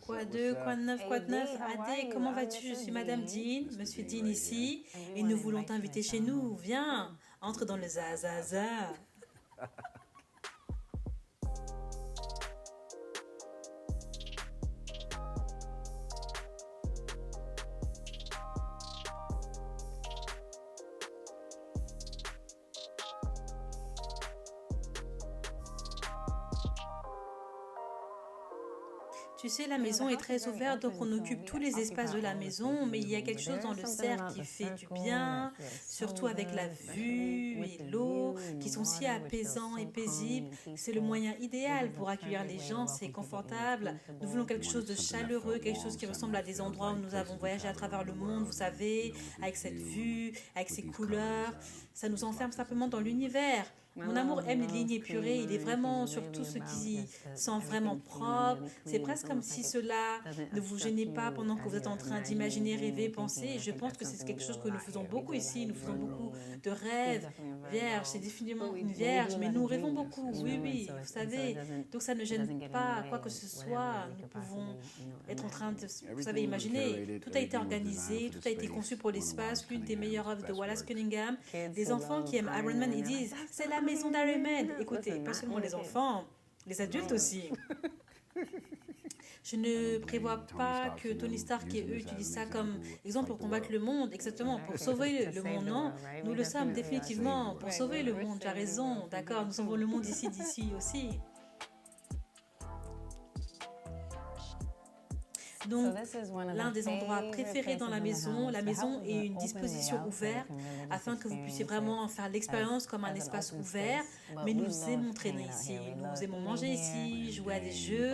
Quoi de, quoi de neuf, quoi de neuf? Adé, comment vas-tu? Je suis Madame Dean, Monsieur Dean ici, et nous voulons t'inviter chez nous. Viens, entre dans le zazaza. Tu sais, la maison est très ouverte, donc on occupe tous les espaces de la maison, mais il y a quelque chose dans le cercle qui fait du bien, surtout avec la vue et l'eau, qui sont si apaisants et paisibles. C'est le moyen idéal pour accueillir les gens, c'est confortable. Nous voulons quelque chose de chaleureux, quelque chose qui ressemble à des endroits où nous avons voyagé à travers le monde, vous savez, avec cette vue, avec ces couleurs. Ça nous enferme simplement dans l'univers. Mon amour aime les lignes épurées, il est vraiment sur tout ce qui sent vraiment propre. C'est presque comme si cela ne vous gênait pas pendant que vous êtes en train d'imaginer, rêver, penser. Et je pense que c'est quelque chose que nous faisons beaucoup ici. Nous faisons beaucoup de rêves. Vierge, c'est définitivement une vierge, mais nous rêvons beaucoup. Oui, oui, vous savez. Donc ça ne gêne pas quoi que ce soit. Nous pouvons être en train de, vous savez, imaginer. Tout a été organisé, tout a été conçu pour l'espace. L'une des meilleures œuvres de Wallace Cunningham. Les enfants qui aiment Iron Man, ils disent, c'est la maison d'Iron Man. Écoutez, pas seulement les enfants, les adultes aussi. Je ne prévois pas que Tony Stark et eux utilisent ça comme exemple pour combattre le monde, exactement, pour sauver le monde, non. Nous le sommes définitivement pour sauver le monde, tu as raison, d'accord, nous sauvons le monde ici, d'ici aussi. Donc, l'un des endroits préférés dans la maison est une disposition ouverte afin que vous puissiez vraiment faire l'expérience comme un espace ouvert. Mais nous aimons traîner ici, nous aimons manger ici, jouer à des jeux.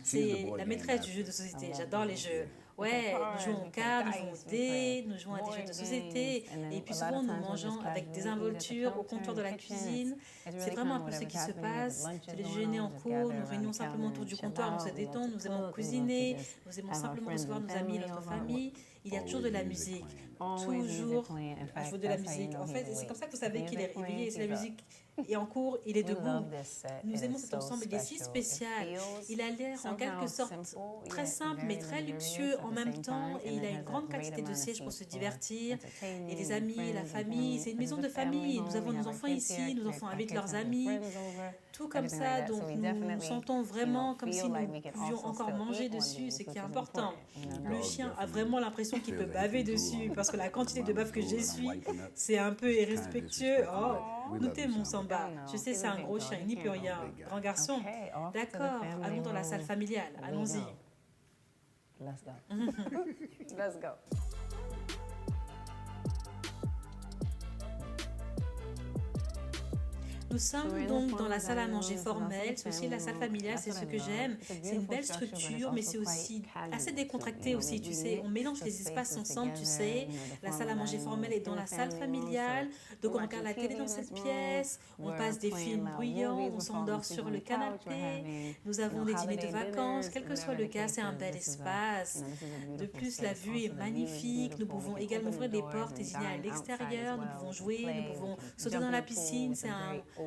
C'est la maîtresse du jeu de société, j'adore les jeux. Ouais, nous jouons aux cartes, nous jouons aux dés, nous jouons à des jeux de société. Et puis souvent, nous mangeons avec des involtures au comptoir de la cuisine. C'est vraiment un peu ce qui se passe. C'est le déjeuner en cours, nous réunions simplement autour du comptoir, on se détend, nous aimons cuisiner, nous aimons simplement recevoir nos amis et notre famille. Il y a toujours de la musique, toujours à jouer de la musique. En fait, c'est comme ça que vous savez qu'il est réveillé, c'est la musique. Et en cours, il est debout. Nous aimons cet ensemble, il est si spécial. Il a l'air en quelque sorte très simple, mais très luxueux en même temps. Et il a une grande quantité de sièges pour se divertir. Et les amis, la famille, c'est une maison de famille. Nous avons nos enfants ici, nos enfants invitent leurs amis. Tout comme ça, donc nous nous sentons vraiment comme si nous pouvions encore manger dessus, ce qui est important. Le chien a vraiment l'impression qu'il peut baver dessus, parce que la quantité de bave que j'essuie, c'est un peu irrespectueux. Oh, nous t'aimons, Samba. Je sais, c'est un gros chien, il n'y peut rien. Grand garçon. D'accord, allons dans la salle familiale, allons-y. Let's go. Let's go. Nous sommes donc dans la salle à manger formelle, c'est aussi la salle familiale, c'est ce que j'aime. C'est une belle structure, mais c'est aussi assez décontracté aussi, tu sais. On mélange les espaces ensemble, tu sais. La salle à manger formelle est dans la salle familiale, donc on regarde la télé dans cette pièce, on passe des films bruyants, on s'endort sur le canapé, nous avons des dîners de vacances, quel que soit le cas, c'est un bel espace. De plus, la vue est magnifique, nous pouvons également ouvrir les portes et dîner à l'extérieur, nous pouvons jouer, nous pouvons sauter dans la piscine, c'est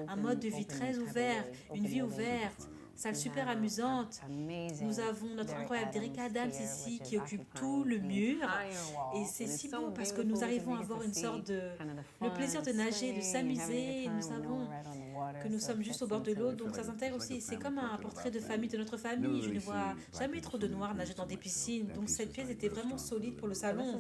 un mode de vie très ouvert, une vie ouverte, salle super amusante. Nous avons notre incroyable Derek Adams ici qui occupe tout le mur. Et c'est si beau parce que nous arrivons à avoir une sorte de... le plaisir de nager, de s'amuser. Nous savons que nous sommes juste au bord de l'eau, donc ça s'intègre aussi. C'est comme un portrait de famille, de notre famille. Je ne vois jamais trop de noirs nager dans des piscines. Donc cette pièce était vraiment solide pour le salon.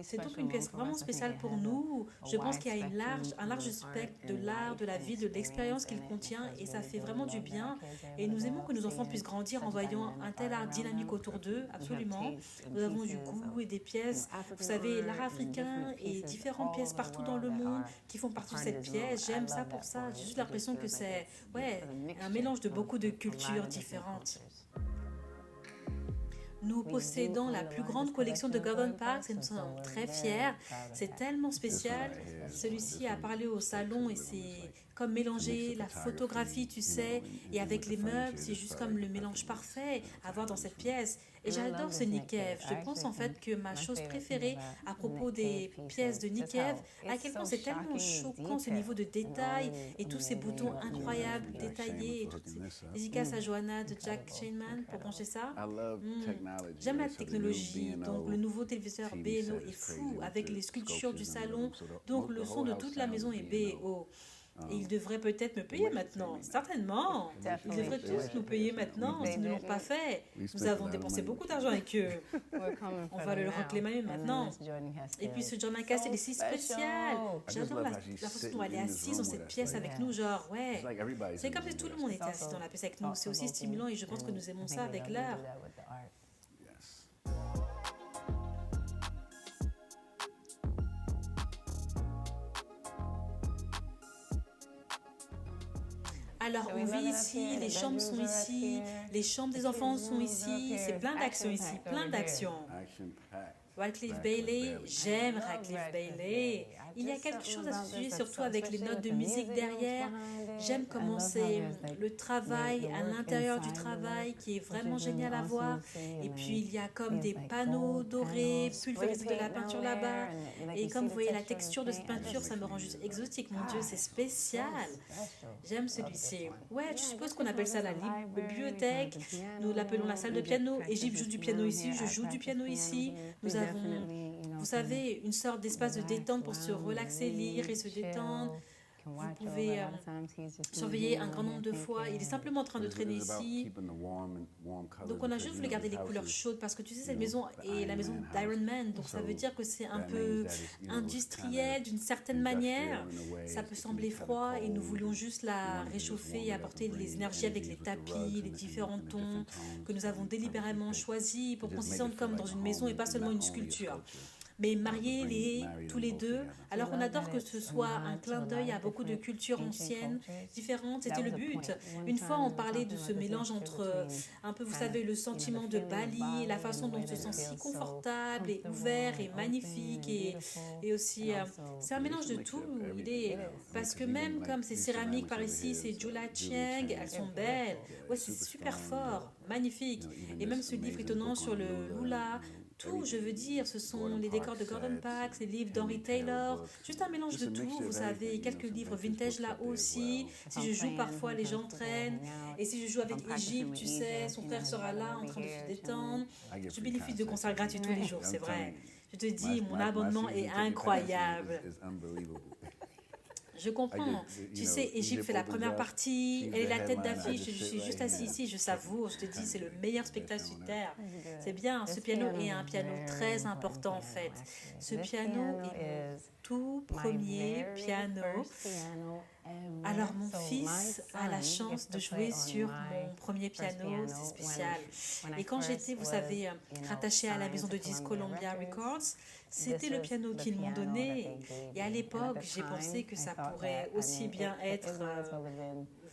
C'est donc une pièce vraiment spéciale pour nous. Je pense qu'il y a un large spectre de l'art, de la vie, de l'expérience qu'il contient et ça fait vraiment du bien. Et nous aimons que nos enfants puissent grandir en voyant un tel art dynamique autour d'eux, absolument. Nous avons du goût et des pièces, vous savez, l'art africain et différentes pièces partout dans le monde qui font partie de cette pièce. J'aime ça pour ça. J'ai juste l'impression que c'est un mélange de beaucoup de cultures différentes. Nous possédons la plus grande collection de Gordon Parks et nous sommes très fiers. C'est tellement spécial. Celui-ci a parlé au salon et c'est comme mélanger la photographie, tu sais, et avec les meubles, c'est juste comme le mélange parfait à voir dans cette pièce. Et j'adore ce Nikev. Je pense en fait que ma chose préférée à propos des pièces de Nikev, à quel point c'est tellement choquant ce niveau de détail et tous ces boutons incroyables, détaillés et toutes ces dédicaces à Johanna de Jack Shainman pour brancher ça. J'aime la technologie, donc le nouveau téléviseur B&O est fou avec les sculptures du salon, donc le son de toute la maison est B&O. Et ils devraient peut-être me payer maintenant, certainement. Ils devraient tous nous payer maintenant s'ils ne l'ont pas fait. Nous avons dépensé beaucoup d'argent avec eux. On va le réclamer maintenant. Et puis ce John Lancaster, il est si spécial. J'adore la façon dont elle est assise dans cette pièce avec nous, genre, ouais. C'est comme si tout le monde était assis dans la pièce avec nous. C'est aussi stimulant et je pense que nous aimons ça avec l'art. Alors, on vit ici, les chambres sont ici, les chambres des enfants sont ici, c'est plein d'actions ici, plein d'actions. Radcliffe Bailey, j'aime Radcliffe Bailey. Il y a quelque chose à ce sujet, surtout avec les notes de musique derrière. J'aime comment c'est le travail à l'intérieur du travail qui est vraiment génial à voir. Et puis il y a comme des panneaux dorés, pulvérisés de la peinture là-bas. Et comme vous voyez la texture de cette peinture, ça me rend juste exotique. Mon Dieu, c'est spécial. J'aime celui-ci. Ouais, je suppose qu'on appelle ça la bibliothèque. Nous l'appelons la salle de piano. Égypte joue du piano ici, je joue du piano ici. Nous avons, vous savez, une sorte d'espace de détente pour se relaxer, lire et se détendre. Vous pouvez surveiller un grand nombre de fois. Il est simplement en train de traîner ici. Donc on a juste voulu garder les couleurs chaudes parce que tu sais, cette maison est la maison d'Iron Man. Donc ça veut dire que c'est un peu industriel d'une certaine manière. Ça peut sembler froid et nous voulions juste la réchauffer et apporter les énergies avec les tapis, les différents tons que nous avons délibérément choisis pour qu'on s'y sente comme dans une maison et pas seulement une sculpture. Mais marier tous les deux. Alors on adore que ce soit un clin d'œil à beaucoup de cultures anciennes, différentes. C'était le but. Une fois, on parlait de ce mélange entre, un peu, vous savez, le sentiment de Bali et la façon dont on se sent si confortable et ouvert et magnifique. Et aussi, c'est un mélange de tout. Parce que même comme ces céramiques par ici, c'est Jula Chiang, elles sont belles. Ouais, c'est super fort, magnifique. Et même ce livre étonnant sur le Lula. Tout, je veux dire, ce sont les décors de Gordon Parks, les livres d'Henry Taylor, juste un mélange de tout, vous savez, quelques livres vintage là aussi. Si je joue parfois, les gens traînent. Et si je joue avec Égypte, tu sais, son frère sera là en train de se détendre. Je bénéficie de concerts gratuits tous les jours, c'est vrai. Je te dis, mon abonnement est incroyable. Je comprends. Tu sais, Égypte fait la première partie, elle est la tête d'affiche, je suis juste assis ici, je savoure, je te dis, c'est le meilleur spectacle sur Terre. C'est bien, ce piano est un piano très important en fait. Ce piano est mon tout premier piano. Alors mon fils a la chance de jouer sur mon premier piano, c'est spécial. Et quand j'étais, vous savez, rattachée à la maison de disques Columbia Records, c'était le piano qu'ils m'ont donné. Et à l'époque, j'ai pensé que ça pourrait aussi bien être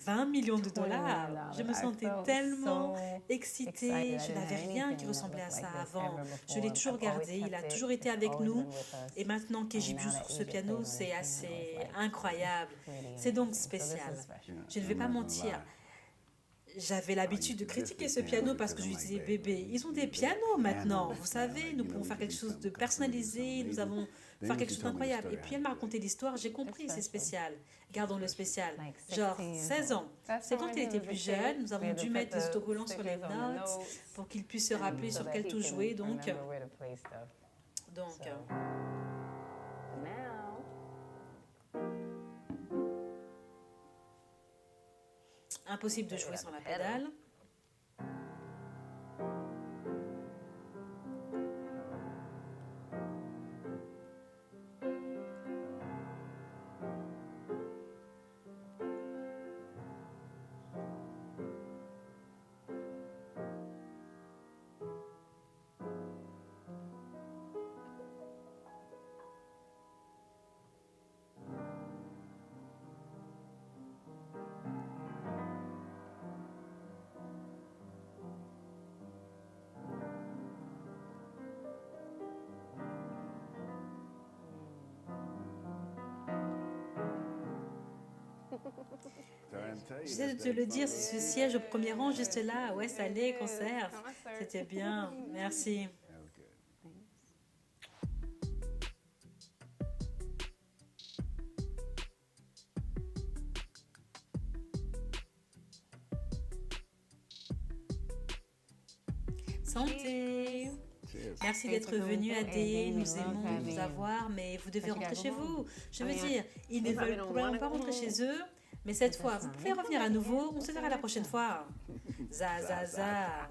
20 millions de dollars. Je me sentais tellement excitée. Je n'avais rien qui ressemblait à ça avant. Je l'ai toujours gardé. Il a toujours été avec nous. Et maintenant qu'Égypte joue sur ce piano, c'est assez incroyable. C'est donc spécial. Je ne vais pas mentir. J'avais l'habitude de critiquer ce piano parce que je lui disais, bébé, ils ont des pianos maintenant. Vous savez, nous pouvons faire quelque chose de personnalisé. Nous avons faire quelque chose d'incroyable. Et puis elle m'a raconté l'histoire, j'ai compris, c'est spécial. Gardons le spécial. Genre 16 ans. C'est quand il était plus jeune, nous avons dû mettre des autocollants sur les notes pour qu'il puisse se rappeler sur quelle touche jouer. Donc impossible de jouer sans la pédale. J'essaie de te le dire, c'est ce siège au premier rang, juste là. Ouais, ça allait, concert. C'était bien. Merci. Santé. Merci d'être venu, Adé. Nous aimons vous avoir, mais vous devez rentrer chez vous. Je veux dire, ils ne veulent probablement pas rentrer chez eux, mais cette fois, vous pouvez revenir à nouveau. On se verra la prochaine fois. Za, za, za.